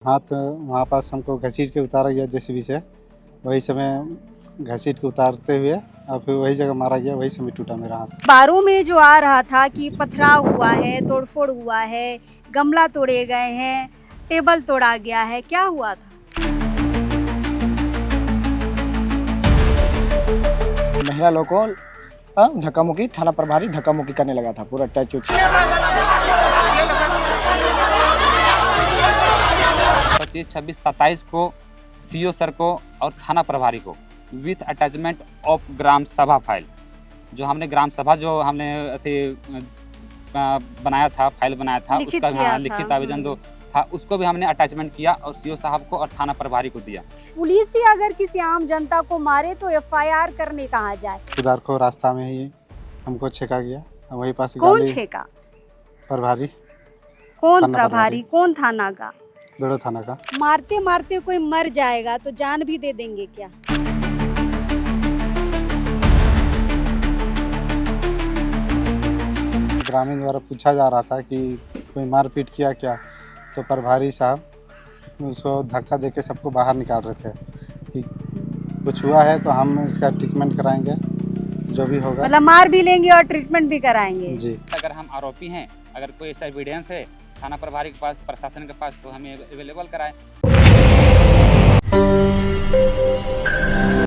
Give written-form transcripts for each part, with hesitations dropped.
हाथ वहाँ पास हमको घसीट के उतारा गया जेसीबी से, वही समय घसीट के उतारते हुए और फिर वही जगह मारा गया, वही समय टूटा मेरा हाथ। बारों में जो आ रहा था कि पथराव हुआ है, तोड़फोड़ हुआ है, गमला तोड़े गए हैं, टेबल तोड़ा गया है, क्या हुआ था? महिला लोग को धक्का मुक्की, थाना प्रभारी धक्का मुक्की करने लगा था, पूरा टच उच। 25, 26, 27 को सीओ सर को और थाना प्रभारी को विथ अटैचमेंट ऑफ ग्राम सभा फाइल, जो हमने ग्राम सभा जो हमने बनाया था, फाइल बनाया था, उसका लिखित आवेदन दो था, उसको भी हमने अटैचमेंट किया और सीओ साहब को और थाना प्रभारी को दिया। पुलिस ही अगर किसी आम जनता को मारे तो एफआईआर करने कहाँ जाए? उधर को रास्ता में ही हमको छेका गया, वही पास कौन छेका? प्रभारी। कौन प्रभारी? कौन थाना का? बेड़ो थाना का। मारते मारते कोई मर जाएगा तो जान भी दे देंगे क्या? ग्रामीण द्वारा पूछा जा रहा था कि कोई मारपीट किया क्या, तो प्रभारी साहब उसको धक्का देके सबको बाहर निकाल रहे थे कि कुछ हुआ है तो हम इसका ट्रीटमेंट कराएंगे, जो भी होगा। मतलब मार भी लेंगे और ट्रीटमेंट भी कराएंगे? जी। अगर हम आरोपी हैं, अगर कोई ऐसा एविडेंस है थाना प्रभारी के पास, प्रशासन के पास, तो हमें अवेलेबल कराएं।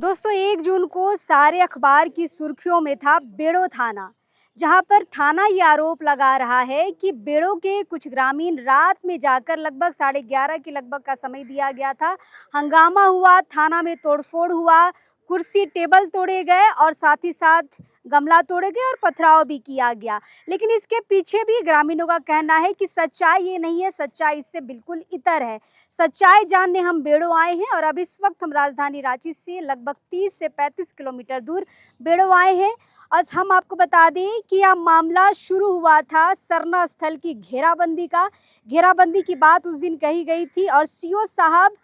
दोस्तों 1 जून को सारे अखबार की सुर्खियों में था बेड़ो थाना, जहां पर थाना ये आरोप लगा रहा है कि बेड़ो के कुछ ग्रामीण रात में जाकर लगभग 11:30 के लगभग का समय दिया गया था, हंगामा हुआ, थाना में तोड़फोड़ हुआ, कुर्सी टेबल तोड़े गए और साथ ही साथ गमला तोड़े गए और पथराव भी किया गया। लेकिन इसके पीछे भी ग्रामीणों का कहना है कि सच्चाई ये नहीं है, सच्चाई इससे बिल्कुल इतर है। सच्चाई जानने हम बेड़ो आए हैं और अब इस वक्त हम राजधानी रांची से लगभग 30 से 35 किलोमीटर दूर बेड़ो आए हैं। आज हम आपको बता दें कि यह मामला शुरू हुआ था सरना स्थल की घेराबंदी का। घेराबंदी की बात उस दिन कही गई थी और सीओ साहब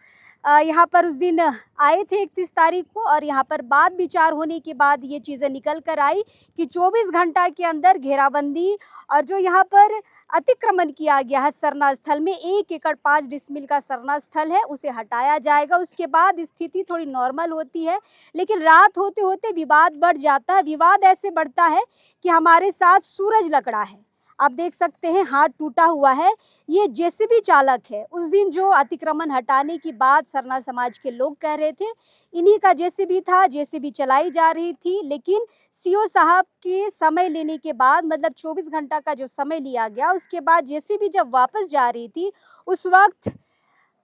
यहाँ पर उस दिन आए थे 31 तारीख को, और यहाँ पर बात विचार होने के बाद ये चीज़ें निकल कर आई कि 24 घंटा के अंदर घेराबंदी और जो यहाँ पर अतिक्रमण किया गया है सरना स्थल में, 1 एकड़ 5 डिसमिल का सरना स्थल है, उसे हटाया जाएगा। उसके बाद स्थिति थोड़ी नॉर्मल होती है, लेकिन रात होते होते विवाद बढ़ जाता है। विवाद ऐसे बढ़ता है कि हमारे साथ सूरज लकड़ा है, आप देख सकते हैं, हाथ टूटा हुआ है, ये जेसीबी चालक है। उस दिन जो अतिक्रमण हटाने की बात सरना समाज के लोग कह रहे थे, इन्हीं का जेसीबी था, जेसीबी चलाई जा रही थी। लेकिन सीओ साहब के समय लेने के बाद, मतलब 24 घंटा का जो समय लिया गया, उसके बाद जेसीबी जब वापस जा रही थी, उस वक्त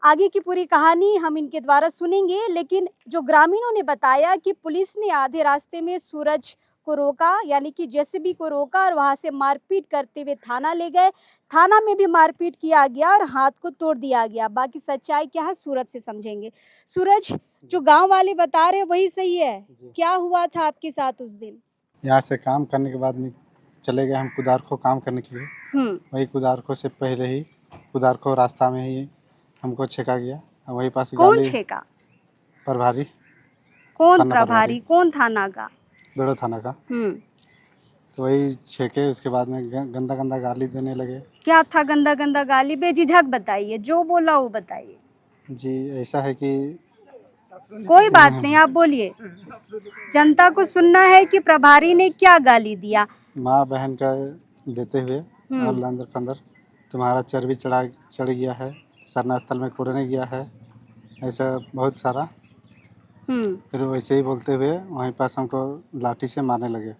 आगे की पूरी कहानी हम इनके द्वारा सुनेंगे। लेकिन जो ग्रामीणों ने बताया कि पुलिस ने आधे रास्ते में सूरज को रोका, यानी कि जेसीबी को रोका और वहां से मारपीट करते हुए थाना ले गए। थाना में भी मारपीट किया गया और हाथ को तोड़ दिया गया। बाकी सच्चाई क्या है सूरज से समझेंगे। सूरज, जो गांव वाले बता रहे वही सही है, क्या हुआ था आपके साथ उस दिन? यहाँ से काम करने के बाद चले गए हम कुदारखो काम करने के लिए। वही कुदारखो से पहले ही कुदारखो रास्ता में ही हमको छेका गया, वही पास। कौन छेका? प्रभारी। कौन प्रभारी? कौन थाना का? बेड़ो थाना का। तो वही छेके, उसके बाद में गंदा गंदा गाली देने लगे। क्या था गंदा गंदा गाली? बेझिझक बताइए, जो बोला वो बताइए। जी, ऐसा है कि कोई बात नहीं, आप बोलिए, जनता को सुनना है कि प्रभारी ने क्या गाली दिया। माँ बहन का देते हुए और लंदर फंदर, तुम्हारा चर्बी चढ़ गया है, सरना स्थल में कोड़ने गया है, ऐसा बहुत सारा। फिर वैसे ही बोलते हुए वहीं पास हमको लाठी से मारने लगे।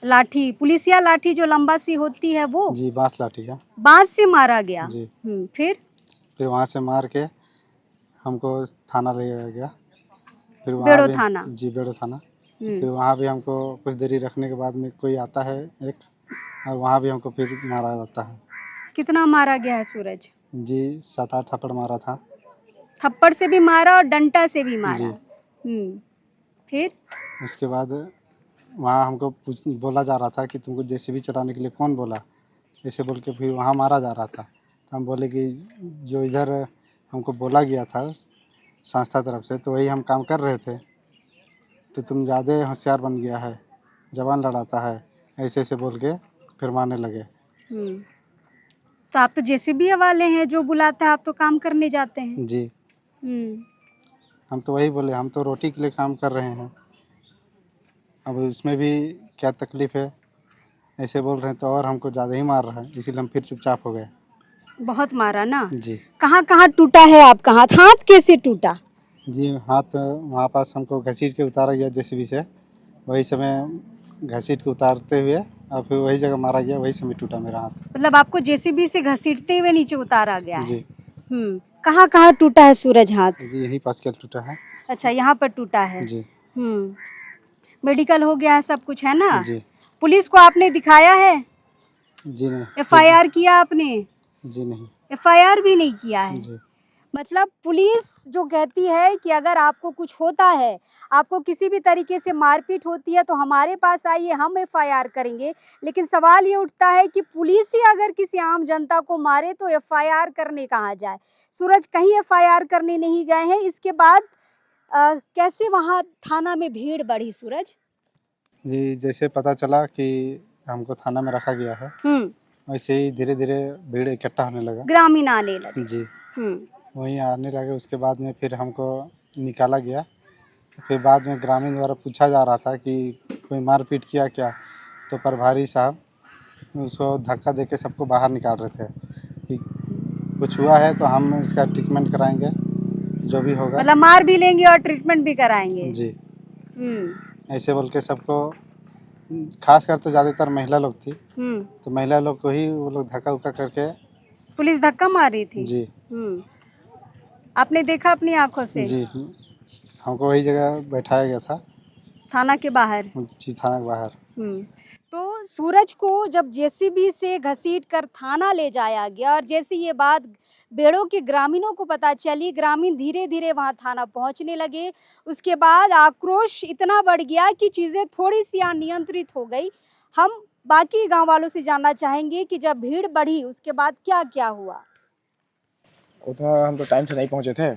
लाठी? पुलिसिया लाठी जो लंबा सी होती है वो? जी, बांस लाठी का। बांस से मारा गया? जी। फिर वहाँ से मार के हमको थाना ले गया। फिर बेड़ो थाना? जी, बेड़ो थाना। फिर वहाँ भी हमको कुछ देरी रखने के बाद में कोई आता है एक, और वहाँ भी हमको फिर मारा जाता है। कितना मारा गया है सूरज? जी, 7-8 थप्पड़ मारा था। थप्पड़ से भी मारा और डंडा से भी मारा? फिर उसके बाद वहाँ हमको बोला जा रहा था कि तुमको जेसीबी चलाने के लिए कौन बोला, ऐसे बोल के फिर वहाँ मारा जा रहा था। तो हम बोले कि जो इधर हमको बोला गया था संस्था तरफ से, तो वही हम काम कर रहे थे, तो तुम ज़्यादा होशियार बन गया है, जवान लड़ाता है, ऐसे ऐसे बोल के फिर मारने लगे। तो आप तो जेसीबी वाले हैं, जो बुलाता है आप तो काम करने जाते हैं। जी हम तो वही बोले, हम तो रोटी के लिए काम कर रहे हैं। अब उसमें भी क्या तकलीफ़ है, ऐसे बोल रहे हैं तो और हमको ज़्यादा ही मार रहा है, इसीलिए हम फिर चुपचाप हो गए। बहुत मारा ना। जी कहाँ कहाँ टूटा है आपका हाथ? हाथ कैसे टूटा? जी हाथ वहाँ पास हमको घसीट के उतारा गया जेसीबी से, वही समय घसीट के उतारते हुए और फिर वही जगह मारा गया, वही समय टूटा मेरा हाथ। मतलब आपको जेसीबी से घसीटते हुए नीचे उतारा गया है। जी कहाँ कहाँ टूटा है सूरज हाथ? जी यहीं पास क्या टूटा है। अच्छा, यहाँ पर टूटा है। जी मेडिकल हो गया है, सब कुछ है ना? जी पुलिस को आपने दिखाया है? जी नहीं। एफआईआर किया आपने? जी नहीं। एफआईआर भी नहीं किया है। जी मतलब पुलिस जो कहती है कि अगर आपको कुछ होता है, आपको किसी भी तरीके से मारपीट होती है तो हमारे पास आइए, हम एफआईआर करेंगे। लेकिन सवाल ये उठता है कि पुलिस ही अगर किसी आम जनता को मारे तो एफआईआर करने कहाँ जाए? सूरज कहीं एफआईआर करने नहीं गए हैं। इसके बाद कैसे वहाँ थाना में भीड़ बढ़ी सूरज? जी जैसे पता चला कि हमको थाना में रखा गया है, वैसे ही धीरे धीरे भीड़ इकट्ठा होने लगा। ग्रामीण आने लगे। जी वहीं आने लगे, उसके बाद में फिर हमको निकाला गया। फिर बाद में ग्रामीण द्वारा पूछा जा रहा था कि कोई मारपीट किया क्या, तो प्रभारी साहब उसको धक्का देके सबको बाहर निकाल रहे थे कि कुछ हुआ है तो हम इसका ट्रीटमेंट कराएंगे, जो भी होगा। मतलब मार भी लेंगे और ट्रीटमेंट भी कराएंगे। जी ऐसे बोल के सबको, खास कर तो ज़्यादातर महिला लोग थी, तो महिला लोग को ही वो लोग धक्का उक्का करके पुलिस धक्का मार रही थी। जी आपने देखा अपनी आंखों से? जी हमको वही जगह बैठाया गया था, थाना के बाहर। जी थाना के बाहर। तो सूरज को जब जेसीबी से घसीट कर थाना ले जाया गया और जैसे ये बात बेड़ों के ग्रामीणों को पता चली, ग्रामीण धीरे धीरे वहां थाना पहुंचने लगे। उसके बाद आक्रोश इतना बढ़ गया कि चीज़ें थोड़ी सी अनियंत्रित हो गई। हम बाकी गांव वालों से जानना चाहेंगे कि जब भीड़ बढ़ी उसके बाद क्या क्या हुआ। उतना हम तो टाइम से नहीं पहुंचे थे।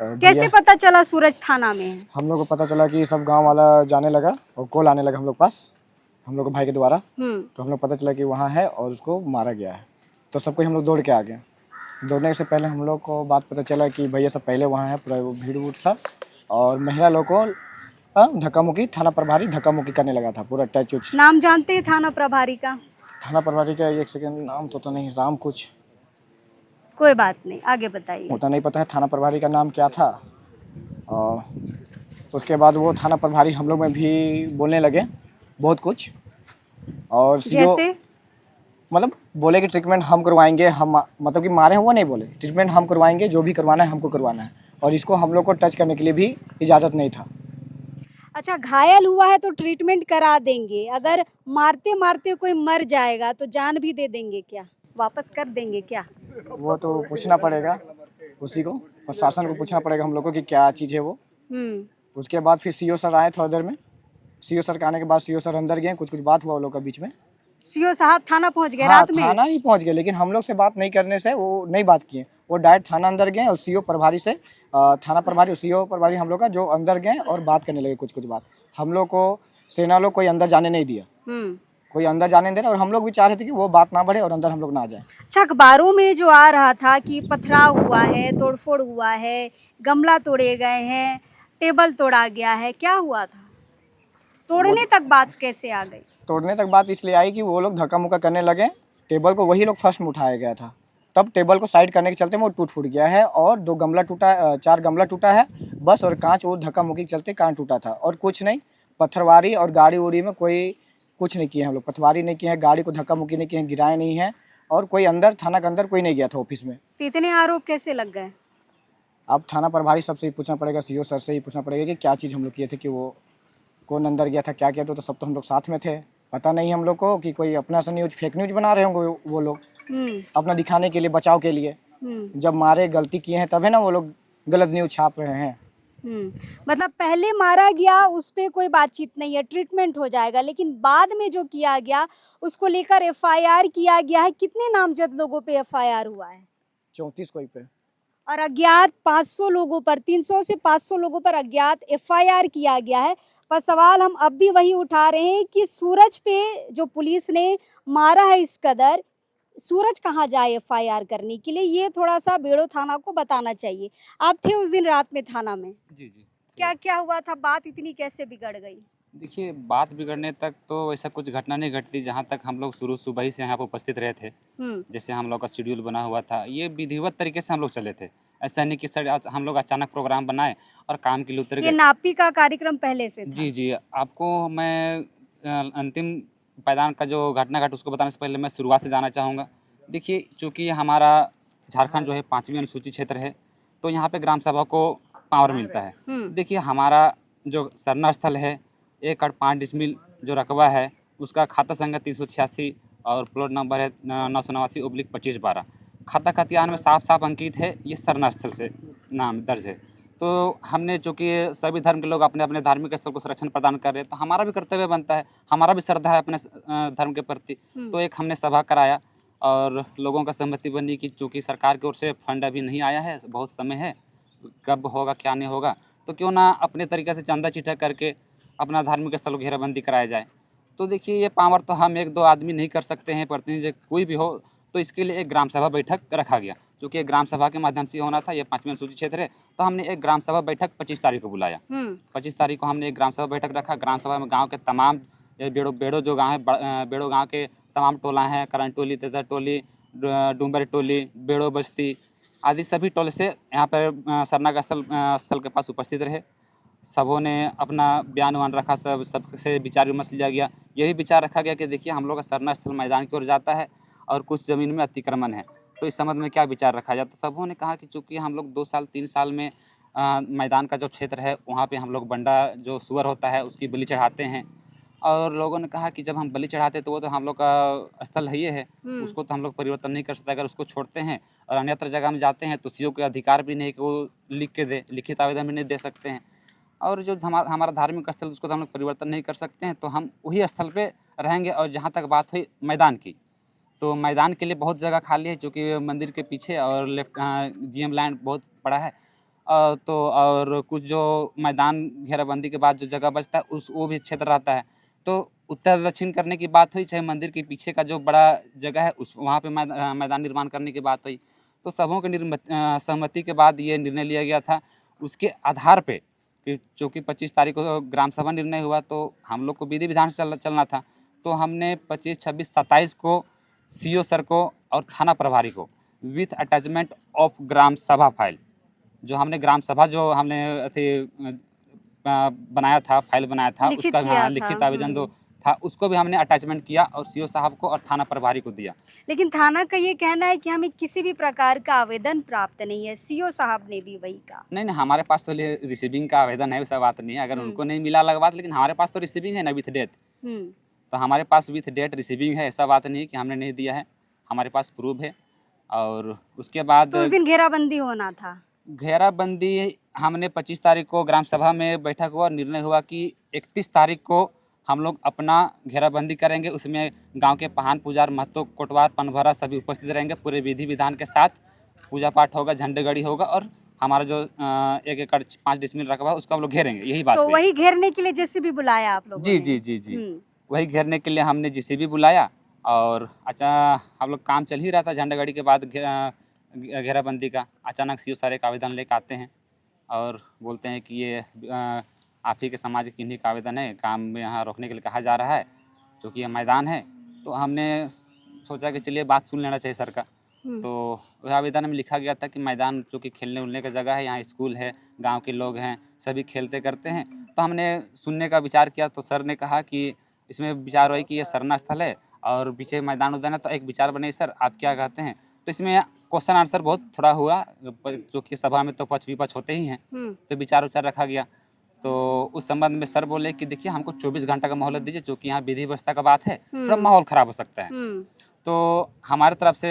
कैसे पता चला सूरज थाना में है? हम लोग को पता चला कि सब गांव वाला जाने लगा और कॉल आने लगा हम लोग पास, हम लोग को भाई के द्वारा। तो हम लोग पता चला कि वहाँ है और उसको मारा गया है। तो सबको हम लोग दौड़ के आ गए। दौड़ने से पहले हम लोग को बात पता चला कि भैया सब पहले वहाँ है, पूरा वो भीड़ वूड़ था और महिला लोग को धक्का मुक्की, थाना प्रभारी धक्का मुक्की करने लगा था, पूरा टच उच। नाम जानते हैं थाना प्रभारी का? थाना प्रभारी का एक सेकंड नाम तो नहीं, राम कुछ। कोई बात नहीं, आगे बताइए। उतना नहीं पता है थाना प्रभारी का नाम क्या था। और उसके बाद वो थाना प्रभारी हम लोग में भी बोलने लगे बहुत कुछ, और जैसे मतलब बोले कि ट्रीटमेंट हम करवाएंगे, हम मतलब कि मारे हैं वो नहीं बोले, ट्रीटमेंट हम करवाएंगे, जो भी करवाना है हमको करवाना है, और इसको हम लोग को टच करने के लिए भी इजाज़त नहीं था। अच्छा, घायल हुआ है तो ट्रीटमेंट करा देंगे, अगर मारते मारते कोई मर जाएगा तो जान भी दे देंगे क्या, वापस कर देंगे क्या? वो तो पूछना पड़ेगा उसी को, प्रशासन को पूछना पड़ेगा हम लोग को कि क्या चीज़ है वो। उसके बाद फिर सीओ सर आए थोड़ी देर में। सीओ सर के आने के बाद सीओ सर अंदर गए, कुछ बात हुआ वो लोग का बीच में। सीओ साहब थाना पहुंच गए? हाँ, रात में थाना ही पहुंच गए, लेकिन हम लोग से बात नहीं करने से वो नहीं बात किए, वो डायरेक्ट थाना अंदर गए और सीओ प्रभारी से थाना प्रभारी और सीओ प्रभारी हम लोग का जो अंदर गए और बात करने लगे कुछ बात। हम लोग को सेना लोग कोई अंदर जाने नहीं दिया, कोई अंदर जाने दे रहा, और हम लोग भी चाह रहे थे कि वो बात ना बढ़े और अंदर हम लोग ना आ जाए। अच्छा, अखबारों में जो आ रहा था कि पथराव हुआ है, तोड़फोड़ हुआ है, गमला तोड़े गए हैं, टेबल तोड़ा गया है, क्या हुआ था? तोड़ने तक बात कैसे आ गई? तोड़ने तक बात इसलिए आई कि वो लोग धक्का मुक्का करने लगे, टेबल को वही लोग फर्स्ट में उठाया गया था, तब टेबल को साइड करने के चलते में वो टूट फूट गया है, और 2 गमला टूटा, 4 गमला टूटा है बस, और कांच वो धक्का मुक्की के चलते कांच टूटा था, और कुछ नहीं। पत्थरवारी और गाड़ी उड़ी में कोई कुछ नहीं किए हम लोग, पथवारी नहीं किए हैं, गाड़ी को धक्का मुक्की नहीं किए हैं, गिराए नहीं है, और कोई अंदर थाना के अंदर कोई नहीं गया था ऑफिस में। तो इतने आरोप कैसे लग गए? अब थाना प्रभारी सबसे ही पूछना पड़ेगा, सीओ सर से ही पूछना पड़ेगा कि क्या चीज़ हम लोग किए थे, कि वो कौन अंदर गया था, क्या किया था। तो सब तो हम लोग साथ में थे, पता नहीं हम लोग को कि कोई अपना सा न्यूज, फेक न्यूज बना रहे होंगे वो लोग अपना दिखाने के लिए, बचाव के लिए। जब मारे गलती किए हैं तब है ना वो लोग गलत न्यूज छाप रहे हैं। मतलब पहले मारा गया उस पे कोई बातचीत नहीं है, ट्रीटमेंट हो जाएगा, लेकिन बाद में जो किया गया उसको लेकर एफआईआर किया गया है। कितने नामजद लोगों पे एफआईआर हुआ है? 34 कोई पे, और अज्ञात 500 लोगों पर, 300 से 500 लोगों पर अज्ञात एफआईआर किया गया है। पर सवाल हम अब भी वही उठा रहे हैं कि सूरज पे जो पुलिस ने मारा है इस कदर, सूरज कहाँ जाए एफआईआर करने के लिए, ये थोड़ा सा बेड़ो थाना को बताना चाहिए। आप थे उस दिन रात में थाना में, जी जी। क्या क्या हुआ था, बात इतनी कैसे बिगड़ गई? देखिए, बात बिगड़ने तक तो ऐसा कुछ घटना नहीं घटी। जहाँ तक हम लोग शुरू सुबह ही से यहाँ पर उपस्थित रहे थे, जैसे हम लोग का शेड्यूल बना हुआ था, ये विधिवत तरीके से हम लोग चले थे। ऐसा नहीं कि सर आज हम लोग अचानक प्रोग्राम बनाए और काम के लिए उतर ये गए। नापी का कार्यक्रम पहले से था? जी जी, आपको मैं अंतिम पायदान का जो घटना घटी उसको बताने से पहले मैं शुरुआत से जाना चाहूँगा। देखिए, चूँकि हमारा झारखंड जो है 5वीं अनुसूचित क्षेत्र है, तो यहाँ पे ग्राम सभा को पावर मिलता है। देखिए, हमारा जो सरना स्थल है 1 एकड़ 5 डिसमिल जो रकबा है, उसका खाता संख्या 386 और प्लॉट नंबर है 989/25/12। खाता खतियान में साफ साफ अंकित है, ये सरना स्थल से नाम दर्ज है। तो हमने चूँकि सभी धर्म के लोग अपने अपने धार्मिक स्थल को संरक्षण प्रदान कर रहे हैं, तो हमारा भी कर्तव्य बनता है, हमारा भी श्रद्धा है अपने धर्म के प्रति। तो एक हमने सभा कराया और लोगों का सहमति बनी कि चूँकि सरकार की ओर से फंड अभी नहीं आया है, बहुत समय है, कब होगा क्या नहीं होगा, तो क्यों ना अपने तरीके से चंदा चिट्ठा करके अपना धार्मिक स्थल को घेराबंदी कराया जाए। तो देखिए, ये पावर तो हम 1-2 आदमी नहीं कर सकते हैं, प्रतिनिधि कोई भी हो, तो इसके लिए एक ग्राम सभा बैठक रखा गया। चूँकि एक ग्राम सभा के माध्यम से होना था, ये 5वीं अनुसूचित क्षेत्र है, तो हमने एक ग्राम सभा बैठक 25 तारीख को बुलाया। 25 तारीख को हमने एक ग्राम सभा बैठक रखा। ग्राम सभा में गाँव के तमाम बेड़ो जो गाँव है, बेड़ो गाँव के तमाम टोला हैं, करन टोली, तेतर टोली, डूमर टोली, बेड़ो बस्ती आदि सभी टोले से यहाँ पर सरना का स्थल के पास उपस्थित रहे। सबों ने अपना बयान वान रखा, सबसे विचार विमर्श लिया गया। यही विचार रखा गया कि देखिए, हम लोग का सरना स्थल मैदान की ओर जाता है और कुछ ज़मीन में अतिक्रमण है, तो इस संबंध में क्या विचार रखा जाए। तो सबों ने कहा कि चूँकि हम लोग 2 साल 3 साल में मैदान का जो क्षेत्र है वहाँ पे हम लोग बंडा जो सुअर होता है उसकी बलि चढ़ाते हैं, और लोगों ने कहा कि जब हम बलि चढ़ाते हैं तो वो तो हम लोग का स्थल है, ये है, उसको तो हम लोग परिवर्तन नहीं कर सकते। अगर उसको छोड़ते हैं और अन्यत्र जगह में जाते हैं तो सीओ के अधिकार भी नहीं कि वो लिख के दे, लिखित आवेदन भी नहीं दे सकते हैं। और जो हमारा धार्मिक स्थल उसको तो हम लोग परिवर्तन नहीं कर सकते हैं, तो हम वही स्थल पे रहेंगे। और जहाँ तक बात हुई मैदान की, तो मैदान के लिए बहुत जगह खाली है, क्योंकि मंदिर के पीछे और जीएम लैंड बहुत बड़ा है। तो और कुछ जो मैदान घेराबंदी के बाद जो जगह बचता है वो भी क्षेत्र रहता है। तो उत्तर दक्षिण करने की बात हुई, चाहे मंदिर के पीछे का जो बड़ा जगह है उस वहाँ पे मैदान निर्माण करने की बात हुई। तो सबों के सहमति के बाद ये निर्णय लिया गया था। उसके आधार पे कि चूँकि 25 तारीख को ग्राम सभा निर्णय हुआ, तो हम लोग को विधि विधान से चलना था। तो हमने 25, 26, 27 को सीओ सर को और थाना प्रभारी को विथ अटैचमेंट ऑफ ग्राम सभा फाइल, जो हमने ग्राम सभा जो हमने बनाया था, फाइल बनाया था, उसका लिखित आवेदन जो था उसको भी हमने अटैचमेंट किया और सीओ साहब को और थाना प्रभारी को दिया। लेकिन थाना का ये कहना है कि हमें किसी भी प्रकार का आवेदन प्राप्त नहीं है, सीओ साहब ने भी वही कहा। नहीं, हमारे पास तो रिसीविंग का आवेदन है, वैसा बात नहीं है। अगर उनको नहीं मिला अलग बात, लेकिन हमारे पास तो रिसीविंग है ना, विथ डेट। तो हमारे पास विथ डेट रिसीविंग है, ऐसा बात नहीं कि हमने नहीं दिया है, हमारे पास प्रूफ है। और उसके बाद तो उस दिन घेराबंदी होना था। घेराबंदी हमने 25 तारीख को ग्राम सभा में बैठक हुआ, निर्णय हुआ कि 31 तारीख को हम लोग अपना घेराबंदी करेंगे। उसमें गांव के पहान पुजार, महतो, कोटवार, पनभरा सभी उपस्थित रहेंगे। पूरे विधि विधान के साथ पूजा पाठ होगा, झंडेगड़ी होगा और हमारा जो 1 एकड़ 5 डिसमिल रकबा उसको हम लोग घेरेंगे, यही बात। तो वही घेरने के लिए जेसीबी बुलाया आप लोगों ने? जी, वही घेरने के लिए हमने जेसीबी बुलाया। और अच्छा, हम लोग काम चल ही रहा था, झंडेगड़ी के बाद घेराबंदी का। अचानक सीओ सर एक आवेदन लेकर आते हैं और बोलते हैं कि ये आप ही के समाज के किन्हीं का आवेदन है, काम में यहाँ रोकने के लिए कहा जा रहा है, क्योंकि ये मैदान है। तो हमने सोचा कि चलिए बात सुन लेना चाहिए सर का। तो वह आवेदन में लिखा गया था कि मैदान चूँकि खेलने उलने का जगह है, यहाँ स्कूल है, गांव के लोग हैं, सभी खेलते करते हैं। तो हमने सुनने का विचार किया, तो सर ने कहा कि इसमें विचार हुआ कि ये सरना स्थल है और पीछे मैदान उदान है, तो एक विचार बने, सर आप क्या कहते हैं। तो इसमें क्वेश्चन आंसर बहुत थोड़ा हुआ, जो कि सभा में तो पक्ष विपक्ष होते ही हैं, तो विचार उचार रखा गया। तो उस संबंध में सर बोले कि देखिए, हमको 24 घंटा का मोहलत दीजिए, क्योंकि यहाँ विधि व्यवस्था का बात है, थोड़ा माहौल ख़राब हो सकता है। तो हमारे तरफ से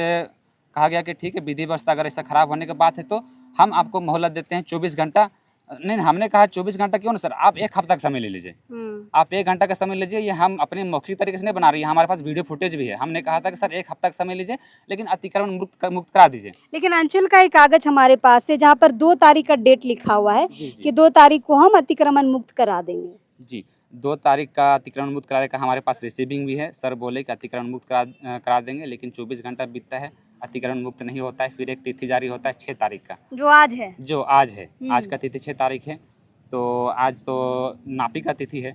कहा गया कि ठीक है, विधि व्यवस्था अगर ऐसा ख़राब होने की बात है तो हम आपको मोहलत देते हैं 24 घंटा। नहीं, हमने कहा 24 घंटा क्यों ना सर, आप 1 हफ्ता का समय ले लीजिए। आप 1 घंटा का समय लीजिए, ये हम अपने मौखिक तरीके से नहीं बना रही है, हमारे पास वीडियो फुटेज भी है। हमने कहा था कि सर 1 हफ्ता का समय लीजिए, लेकिन अतिक्रमण मुक्त करा दीजिए। लेकिन अंचल का एक कागज हमारे पास है जहाँ पर 2 तारीख का डेट लिखा हुआ है कि 2 तारीख को हम अतिक्रमण मुक्त करा देंगे। जी, 2 तारीख का अतिक्रमण मुक्त कराने का हमारे पास रिसीविंग भी है। सर बोले कि अतिक्रमण मुक्त करा देंगे, लेकिन 24 घंटा बीतता है, अतिक्रमण मुक्त नहीं होता है। फिर एक तिथि जारी होता है 6 तारीख का, जो आज है। जो आज है। आज का तिथि 6 तारीख है, तो आज तो नापी का तिथि है,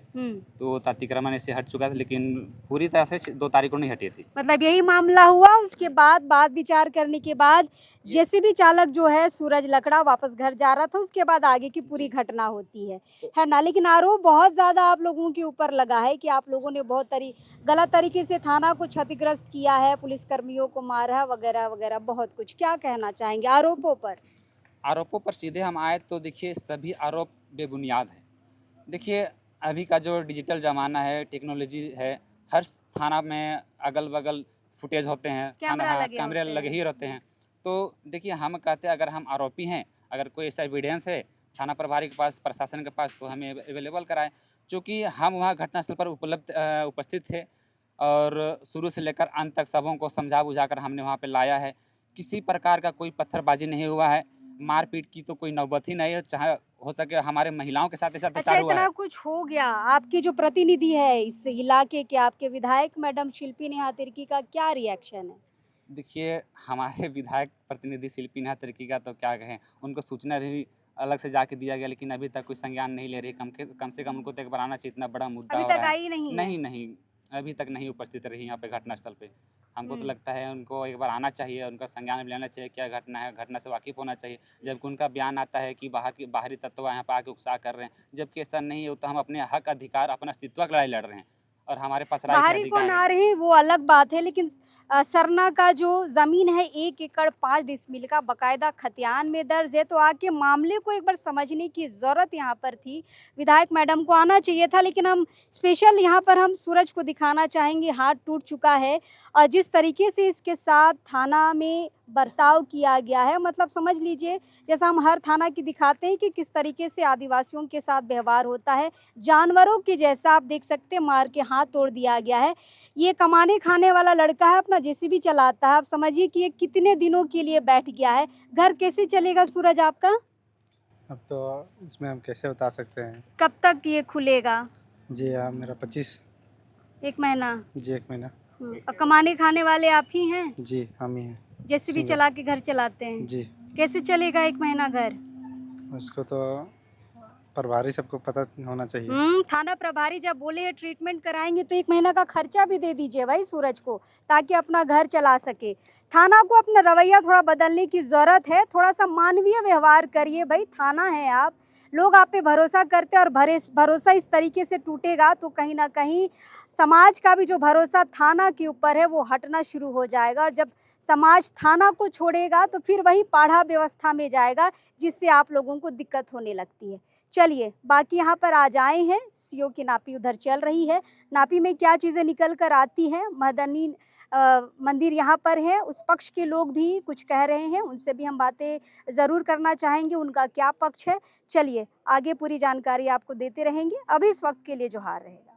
तो अतिक्रमण ऐसे हट चुका था, लेकिन पूरी तरह से 2 तारीख को नहीं हटी थी। मतलब यही मामला हुआ, उसके बाद बात विचार करने के बाद जेसीबी चालक जो है सूरज लकड़ा वापस घर जा रहा था, उसके बाद आगे की पूरी घटना होती है ना। लेकिन आरोप बहुत ज़्यादा आप लोगों के ऊपर लगा है कि आप लोगों ने बहुत गलत तरीके से थाना को क्षतिग्रस्त किया है, पुलिसकर्मियों को मारा वगैरह वगैरह बहुत कुछ। क्या कहना चाहेंगे आरोपों पर? आरोपों पर सीधे हम आए तो देखिए सभी आरोप बेबुनियाद है। देखिए अभी का जो डिजिटल ज़माना है, टेक्नोलॉजी है, हर थाना में अगल-बगल फुटेज होते हैं, कैमरे लगे ही रहते हैं। तो देखिए हम कहते हैं अगर हम आरोपी हैं, अगर कोई ऐसा एविडेंस है थाना प्रभारी के पास, प्रशासन के पास, तो हमें अवेलेबल कराएं। चूँकि हम वहाँ घटनास्थल पर उपस्थित थे और शुरू से लेकर अंत तक सबों को समझा बुझा कर हमने वहाँ पे लाया है। किसी प्रकार का कोई पत्थरबाजी नहीं हुआ है, मारपीट की तो कोई नौबत ही नहीं है। चाहे हो सके हमारे महिलाओं के साथ ऐसा अच्छा, अत्याचार हुआ इतना है। कुछ हो गया, आपकी जो प्रतिनिधि है इस इलाके के, आपके विधायक मैडम शिल्पी नेहा तिर्की का क्या रिएक्शन है? देखिए हमारे विधायक प्रतिनिधि शिल्पी नेहा तिर्की का तो क्या कहें, उनको सूचना भी अलग से जाके दिया गया, लेकिन अभी तक कोई संज्ञान नहीं ले रही। कम से कम उनको तो एक बार आना चाहिए, इतना बड़ा मुद्दा अभी हो तक रहा है। आई नहीं है? नहीं, अभी तक नहीं उपस्थित रही यहाँ पे घटनास्थल पे। हमको तो लगता है उनको एक बार आना चाहिए, उनका संज्ञान लेना चाहिए, क्या घटना है, घटना से वाकिफ़ होना चाहिए। जबकि उनका बयान आता है कि बाहरी तत्व यहाँ पे आके उकसा कर रहे हैं, जबकि ऐसा नहीं है। तो हम अपने हक अधिकार, अपने अस्तित्व की लड़ाई लड़ रहे हैं और हमारे पास राय के बाहरी को अधिकार ना है। रहे वो अलग बात है, लेकिन सरना का जो ज़मीन है 1 एकड़ 5 डिसमिल का बकायदा खतियान में दर्ज है, तो आके मामले को एक बार समझने की ज़रूरत यहाँ पर थी। विधायक मैडम को आना चाहिए था, लेकिन हम स्पेशल यहाँ पर हम सूरज को दिखाना चाहेंगे, हाथ टूट चुका है और जिस तरीके से इसके साथ थाना में बर्ताव किया गया है, मतलब समझ लीजिए जैसा हम हर थाना की दिखाते हैं कि किस तरीके से आदिवासियों के साथ व्यवहार होता है, जानवरों के जैसा आप देख सकते हैं, मार के हाथ तोड़ दिया गया है। ये कमाने खाने वाला लड़का है, अपना जेसीबी चलाता है। आप समझिए कि ये कितने दिनों के लिए बैठ गया है। घर कैसे चलेगा सूरज आपका? अब तो इसमें हम कैसे बता सकते हैं। कब तक ये खुलेगा? जी हाँ, मेरा 25। 1 महीना? जी 1 महीना। और कमाने खाने वाले आप ही हैं? जी हम ही हैं। JCB single. चला के घर चलाते हैं? जी कैसे चलेगा 1 महीना घर? उसको तो प्रभारी सबको पता होना चाहिए। थाना प्रभारी जब बोले हैं ट्रीटमेंट कराएंगे तो 1 महीना का खर्चा भी दे दीजिए भाई सूरज को, ताकि अपना घर चला सके। थाना को अपना रवैया थोड़ा बदलने की ज़रूरत है, थोड़ा सा मानवीय व्यवहार करिए भाई। थाना है आप, लोग आप पे भरोसा करते हैं और भरोसा इस तरीके से टूटेगा तो कहीं ना कहीं समाज का भी जो भरोसा थाना के ऊपर है वो हटना शुरू हो जाएगा। और जब समाज थाना को छोड़ेगा तो फिर वही पाढ़ा व्यवस्था में जाएगा, जिससे आप लोगों को दिक्कत होने लगती है। चलिए, बाकी यहाँ पर आज आए हैं, सीओ की नापी उधर चल रही है, नापी में क्या चीज़ें निकल कर आती हैं। मदनी मंदिर यहाँ पर है, उस पक्ष के लोग भी कुछ कह रहे हैं, उनसे भी हम बातें ज़रूर करना चाहेंगे, उनका क्या पक्ष है। चलिए, आगे पूरी जानकारी आपको देते रहेंगे। अभी इस वक्त के लिए जोहार रहेगा।